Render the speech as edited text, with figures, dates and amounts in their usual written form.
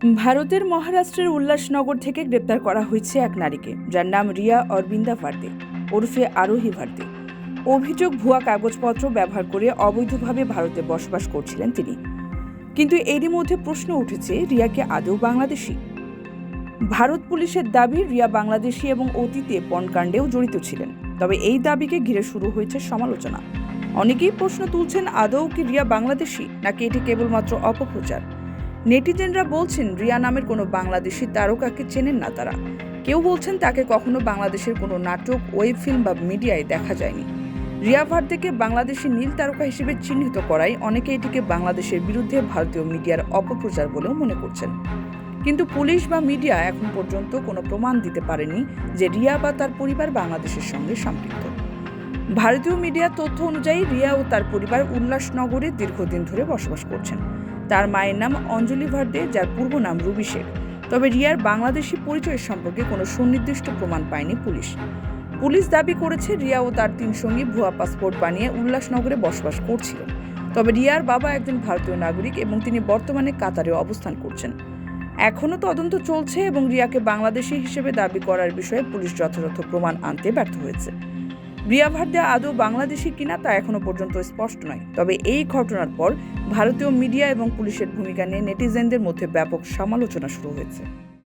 ভারতের মহারাষ্ট্রের উল্লাসনগর থেকে গ্রেপ্তার করা হয়েছে এক নারীকে, যার নাম রিয়া অরবিন্দা ভার্দে ওরফে আরোহী ভার্দে। অভিযোগ, ভুয়া কাগজপত্র ব্যবহার করে অবৈধভাবে ভারতে বসবাস করছিলেন তিনি। কিন্তু এরই মধ্যে প্রশ্ন উঠেছে, রিয়া কি আদৌ বাংলাদেশি? ভারত পুলিশের দাবি, রিয়া বাংলাদেশি এবং অতীতে পণকাণ্ডেও জড়িত ছিলেন। তবে এই দাবিকে ঘিরে শুরু হয়েছে সমালোচনা। অনেকেই প্রশ্ন তুলছেন, আদৌ কি রিয়া বাংলাদেশি, নাকি এটি কেবলমাত্র অপপ্রচার? নেটিজেনরা বলছেন, রিয়া নামের কোনো বাংলাদেশি তারকাকে চেনেন না তারা। কেউ বলছেন তাকে কখনো বাংলাদেশের কোনো নাটক, ওয়েব ফিল্ম বা মিডিয়ায় দেখা যায়নি। রিয়া ভার্দেকে বাংলাদেশি নীল তারকা হিসেবে চিহ্নিত করায় অনেকে এটিকে বাংলাদেশের বিরুদ্ধে ভারতীয় মিডিয়ার অপপ্রচার বলেও মনে করছেন। কিন্তু পুলিশ বা মিডিয়া এখন পর্যন্ত কোনো প্রমাণ দিতে পারেনি যে রিয়া বা তার পরিবার বাংলাদেশের সঙ্গে সম্পৃক্ত। ভারতীয় মিডিয়ার তথ্য অনুযায়ী রিয়া ও তার পরিবার উল্লাসনগরে দীর্ঘদিন ধরে বসবাস করছেন। তার মায়ের নাম অঞ্জলি ভার্দে, যার পূর্ব নাম রুবি শেখ। তবে রিয়ার বাংলাদেশি পরিচয়ের সম্পর্কে কোনো সুনির্দিষ্ট প্রমাণ পায়নি পুলিশ। পুলিশ দাবি করেছে, রিয়া ও তার 3 সঙ্গী ভুয়া পাসপোর্ট বানিয়ে উল্লাসনগরে বসবাস করছিলেন। তবে রিয়ার বাবা একজন ভারতীয় নাগরিক এবং তিনি বর্তমানে কাতারে অবস্থান করছেন। এখনও তদন্ত চলছে এবং রিয়াকে বাংলাদেশি হিসেবে দাবি করার বিষয়ে পুলিশ যথাযথ প্রমাণ আনতে ব্যর্থ হয়েছে। রিয়া ভার্দে আদৌ বাংলাদেশি কিনা তা এখনো পর্যন্ত স্পষ্ট নয়। তবে এই ঘটনার পর ভারতীয় মিডিয়া এবং পুলিশের ভূমিকা নিয়ে নেটিজেনদের মধ্যে ব্যাপক সমালোচনা শুরু হয়েছে।